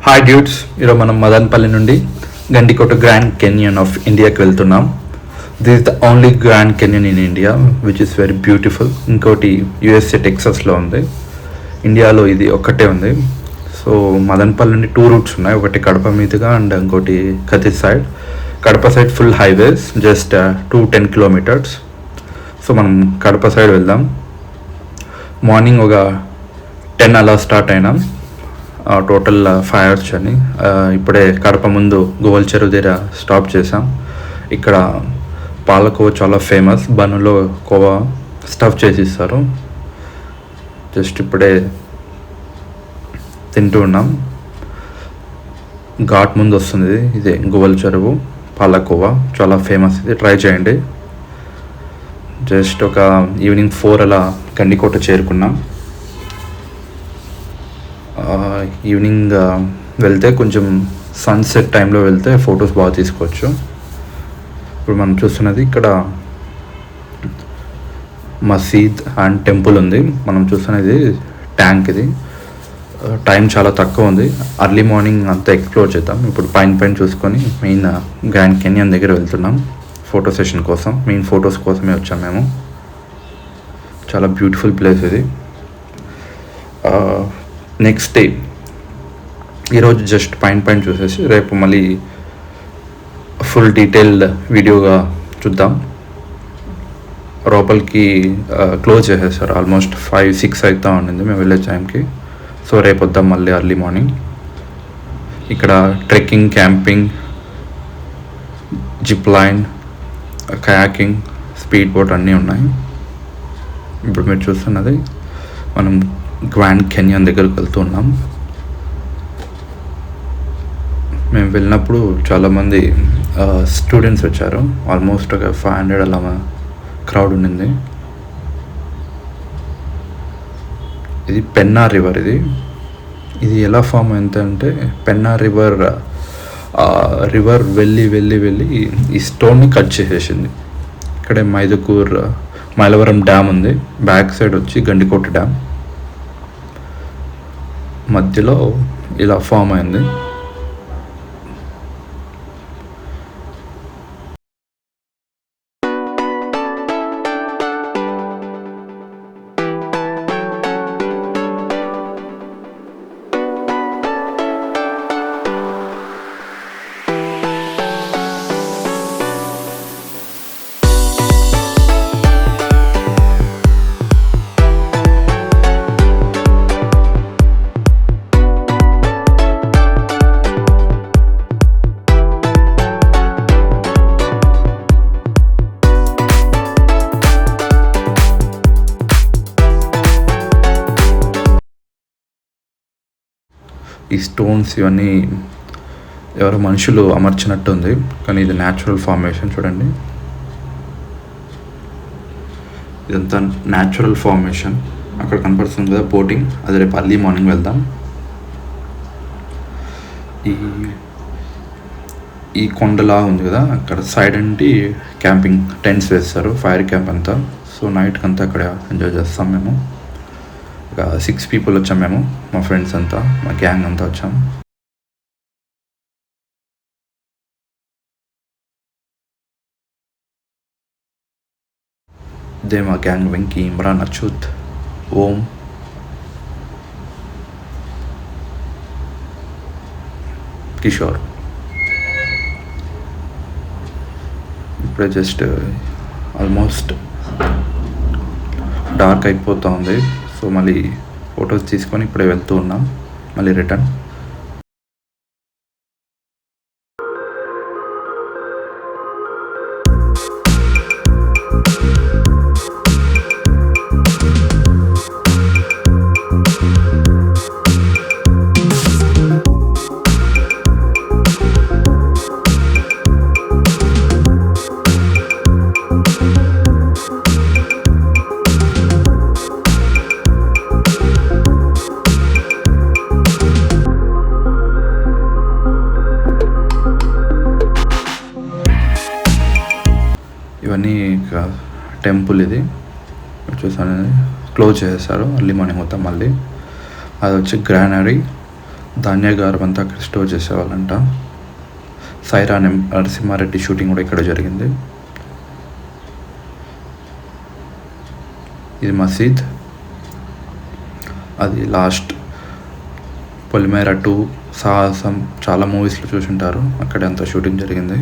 Hi dudes, ఈరోజు మనం మదన్పల్లి నుండి గండికోట గ్రాండ్ కెన్యన్ ఆఫ్ ఇండియాకి వెళ్తున్నాం. This is the only grand canyon in India which is very beautiful. ఇంకోటి యుఎస్ఏ టెక్సాస్లో ఉంది. ఇండియాలో ఇది ఒక్కటే ఉంది. సో మదన్పల్లి నుండి 2 రూట్స్ ఉన్నాయి. ఒకటి కడప మీదుగా అండ్ ఇంకోటి Kathi side. Kadapa side full highways, just 10 kilometres. So మనం కడప సైడ్ వెళ్దాం. మార్నింగ్ ఒక 10 అలా స్టార్ట్ అయినాం. Total 5 hours journey. ఇప్పుడే కడప ముందు గోవల్ చెరువు దగ్గర స్టాప్ చేసాం. ఇక్కడ పాలకోవా చాలా ఫేమస్. బన్నులో కోవా స్టఫ్ చేసి ఇస్తారు. జస్ట్ ఇప్పుడే తింటూ ఉన్నాం. ఘాట్ ముందు వస్తుంది, ఇదే గోవల్ చెరువు పాలకోవా చాలా ఫేమస్. ఇది ట్రై చేయండి. జస్ట్ ఒక ఈవినింగ్ 4 అలా గండికోట చేరుకున్నాం. ఈవినింగ్ వెళ్తే కొంచెం సన్సెట్ టైంలో వెళ్తే ఫొటోస్ బాగా తీసుకోవచ్చు. ఇప్పుడు మనం చూస్తున్నది ఇక్కడ మసీద్ అండ్ టెంపుల్ ఉంది. మనం చూస్తున్నది ట్యాంక్. ఇది టైం చాలా తక్కువ ఉంది. అర్లీ మార్నింగ్ అంతా ఎక్స్ప్లోర్ చేద్దాం. ఇప్పుడు పైన చూసుకొని మెయిన్ గ్రాండ్ కెన్యన్ దగ్గర వెళ్తున్నాం ఫోటో సెషన్ కోసం. మెయిన్ ఫొటోస్ కోసమే వచ్చాం మేము. చాలా బ్యూటిఫుల్ ప్లేస్ ఇది. నెక్స్ట్ డే ఈరోజు జస్ట్ పైన చూసేసి రేపు మళ్ళీ ఫుల్ డీటెయిల్డ్ వీడియోగా చూద్దాం. లోపలికి క్లోజ్ చేసేసారు. ఆల్మోస్ట్ 5-6 అవుతా ఉండింది మేము వెళ్ళే టైంకి. సో రేపు వద్దాం మళ్ళీ అర్లీ మార్నింగ్. ఇక్కడ trekking, camping, zip line, kayaking, speed boat అన్నీ ఉన్నాయి. ఇప్పుడు మీరు చూస్తున్నది మనం గ్రాండ్ కెన్యన్ దగ్గరికి వెళ్తున్నాం. మేము వెళ్ళినప్పుడు చాలామంది స్టూడెంట్స్ వచ్చారు. ఆల్మోస్ట్ ఒక 500 అలా క్రౌడ్ ఉండింది. ఇది పెన్నా రివర్. ఇది ఎలా ఫామ్ అయిందంటే పెన్నా రివర్ వెళ్ళి ఈ స్టోన్ని కట్ చేసేసింది. ఇక్కడే మైలవరం డ్యామ్ ఉంది. బ్యాక్ సైడ్ వచ్చి గండికోట డ్యామ్. మధ్యలో ఇలా ఫామ్ అయింది. ఈ స్టోన్స్ ఇవన్నీ ఎవరో మనుషులు అమర్చినట్టు ఉంది, కానీ ఇది న్యాచురల్ ఫార్మేషన్. చూడండి, ఇదంతా న్యాచురల్ ఫార్మేషన్. అక్కడ కనపడుతుంది కదా బోటింగ్, అది రేపు అర్లీ మార్నింగ్ వెళ్దాం. ఈ కొండలా ఉంది కదా, అక్కడ సైడ్ అంటే క్యాంపింగ్ టెంట్స్ వేస్తారు, ఫైర్ క్యాంప్ అంతా. సో నైట్కి అంతా అక్కడ ఎంజాయ్ చేస్తాం. మేము ఒక 6 people వచ్చాం. మేము మా ఫ్రెండ్స్ అంతా, మా గ్యాంగ్ అంతా వచ్చాం. ఇదే మా గ్యాంగ్. వెంకీ, ఇమ్రాన్, అచ్యుత్, ఓం, కిషోర్. ఇప్పుడే జస్ట్ ఆల్మోస్ట్ డార్క్ అయిపోతూ ఉంది. సో మళ్ళీ ఫొటోస్ తీసుకొని ఇప్పుడే వెళ్తూ ఉన్నాం మళ్ళీ రిటర్న్. ఇవన్నీ టెంపుల్. ఇది చూసాను, క్లోజ్ చేసేస్తారు అర్లీ మార్నింగ్ మొత్తం. మళ్ళీ అది వచ్చి గ్రానరీ. ధాన్యాగారం అంతా అక్కడ స్టోర్ చేసేవాళ్ళంట. సైరా నరసింహారెడ్డి షూటింగ్ కూడా ఇక్కడ జరిగింది. ఇది మసీద్. అది లాస్ట్ పొలిమేర 2, సాహసం చాలా మూవీస్లో చూసుంటారు. అక్కడ అంతా షూటింగ్ జరిగింది.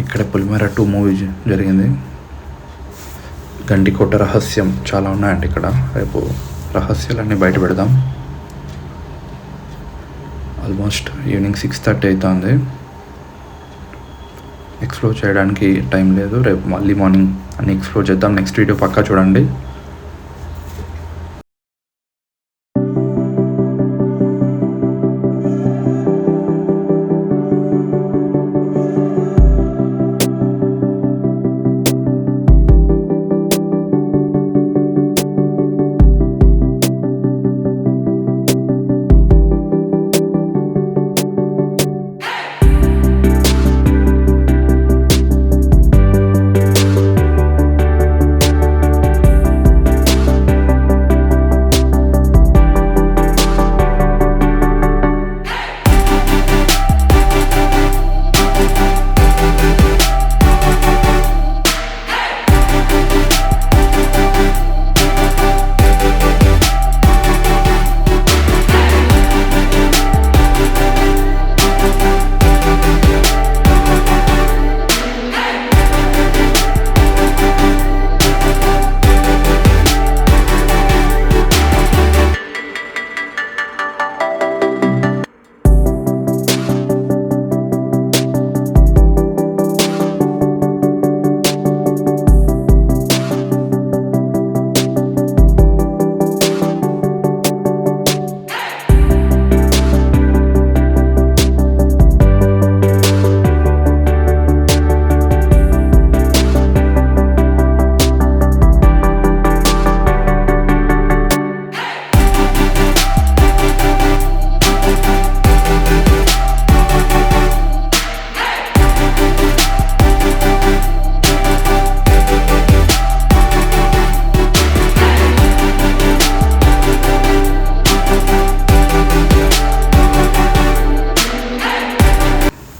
ఇక్కడ పొలిమేర 2 మూవీ జరిగింది. గండికోట రహస్యం చాలా ఉన్నాయండి ఇక్కడ. రేపు రహస్యాలన్నీ బయట పెడదాం. ఆల్మోస్ట్ ఈవినింగ్ 6:30 అవుతుంది. ఎక్స్ప్లోర్ చేయడానికి టైం లేదు. రేపు మళ్ళీ మార్నింగ్ అన్నీ ఎక్స్ప్లోర్ చేద్దాం. నెక్స్ట్ వీడియో పక్కా చూడండి.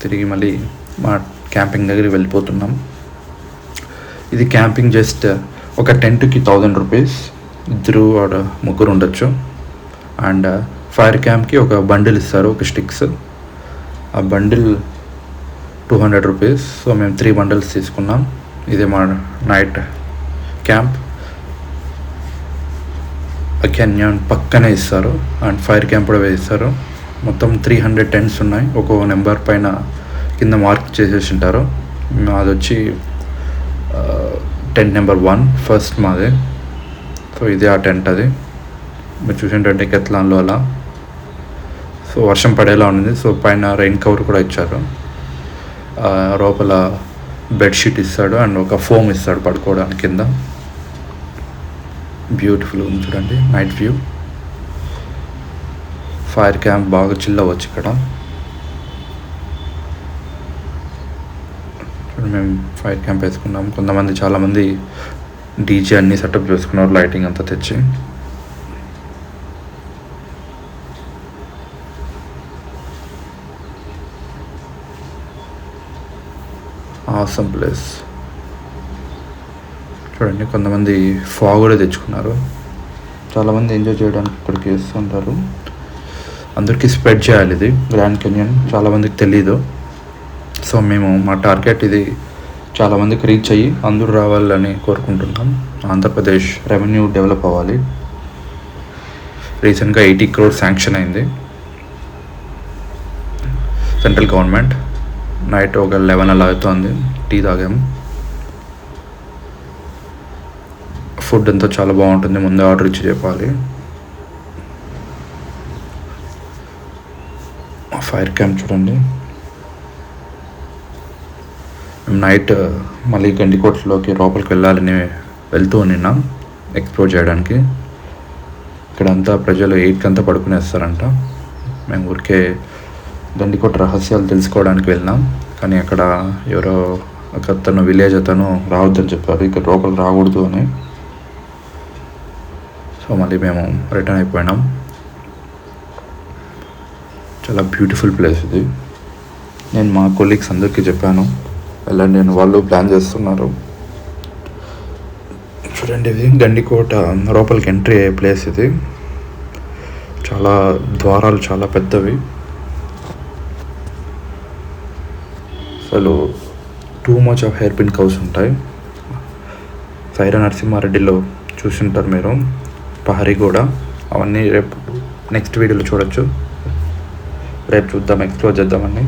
తిరిగి మళ్ళీ మా క్యాంపింగ్ దగ్గరికి వెళ్ళిపోతున్నాం. ఇది క్యాంపింగ్ జస్ట్ ఒక టెంట్కి 1000 రూపీస్, 2 or 3 ఉండొచ్చు. అండ్ ఫైర్ క్యాంప్కి ఒక బండిల్ ఇస్తారు, ఒక స్టిక్స్. ఆ బండిల్ 200 రూపీస్. సో మేము 3 బండిల్స్ తీసుకున్నాం. ఇదే మా నైట్ క్యాంప్. కెన్యాన్ పక్కనే ఇస్తారు అండ్ ఫైర్ క్యాంప్ కూడా వేస్తారు. మొత్తం 300 టెంట్స్ ఉన్నాయి. ఒక్కో నెంబర్ పైన కింద మార్క్ చేసేసి ఉంటారు. మాది వచ్చి టెంట్ నెంబర్ 1 ఫస్ట్ మాదే. సో ఇదే ఆ టెంట్. అది మీరు చూసినటువంటి కెత్లాన్లో అలా. సో వర్షం పడేలా ఉంది. సో పైన రెయిన్ కవర్ కూడా ఇచ్చారు. లోపల బెడ్షీట్ ఇస్తాడు అండ్ ఒక ఫోమ్ ఇస్తాడు పడుకోవడానికి కింద. బ్యూటిఫుల్ ఉంది చూడండి నైట్ వ్యూ. ఫైర్ క్యాంప్ బాగా చిల్ అవ్వచ్చు ఇక్కడ. మేము ఫైర్ క్యాంప్ వేసుకున్నాం. కొంతమంది చాలామంది డీజే అన్ని సెటప్ చేసుకున్నారు, లైటింగ్ అంతా తెచ్చి. ఆసమ్ ప్లేస్ చూడండి. కొంతమంది ఫాగ్ కూడా తెచ్చుకున్నారు. చాలామంది ఎంజాయ్ చేయడానికి ఇక్కడికి వస్తుంటారు. అందరికీ స్ప్రెడ్ చేయాలి ఇది గ్రాండ్ కెన్యన్, చాలామందికి తెలీదు. సో మేము మా టార్గెట్ ఇది చాలామందికి రీచ్ అయ్యి అందరూ రావాలని కోరుకుంటున్నాం. ఆంధ్రప్రదేశ్ రెవెన్యూ డెవలప్ అవ్వాలి. రీసెంట్గా 80 crores శాంక్షన్ అయింది సెంట్రల్ గవర్నమెంట్. నైట్ ఒక 11 అలా అవుతుంది. టీ తాగాం. ఫుడ్ అంతా చాలా బాగుంటుంది, ముందే ఆర్డర్ ఇచ్చి చెప్పాలి. ఫైర్ క్యాంప్ చూడండి. మేము నైట్ మళ్ళీ గండికోటలోకి లోపలికి వెళ్ళాలని వెళ్తూ ఉన్నాం ఎక్స్ప్లోర్ చేయడానికి. ఇక్కడంతా ప్రజలు 8కి అంతా పడుకునేస్తారంట. మేము ఊరికే గండికోట రహస్యాలు తెలుసుకోవడానికి వెళ్ళినాం. కానీ అక్కడ ఎవరో అతను విలేజ్ అతను రావద్దని చెప్పారు, ఇక్కడ లోపలికి రాకూడదు అని. సో మళ్ళీ మేము రిటర్న్ అయిపోయినాం. చాలా బ్యూటిఫుల్ ప్లేస్ ఇది. నేను మా కొలీగ్స్ అందరికీ చెప్పాను వెళ్ళండి అని, వాళ్ళు ప్లాన్ చేస్తున్నారు. చూడండి, ఇది గండికోట లోపలికి ఎంట్రీ అయ్యే ప్లేస్ ఇది. చాలా ద్వారాలు చాలా పెద్దవి. అసలు too much of hair pin cows ఉంటాయి. సైరా నరసింహారెడ్డిలో చూసింటారు మీరు, పహరీ కూడా. అవన్నీ రేపు నెక్స్ట్ వీడియోలో చూడొచ్చు. రేపు చూద్దాం, ఎక్స్ప్లోర్ చేద్దామని.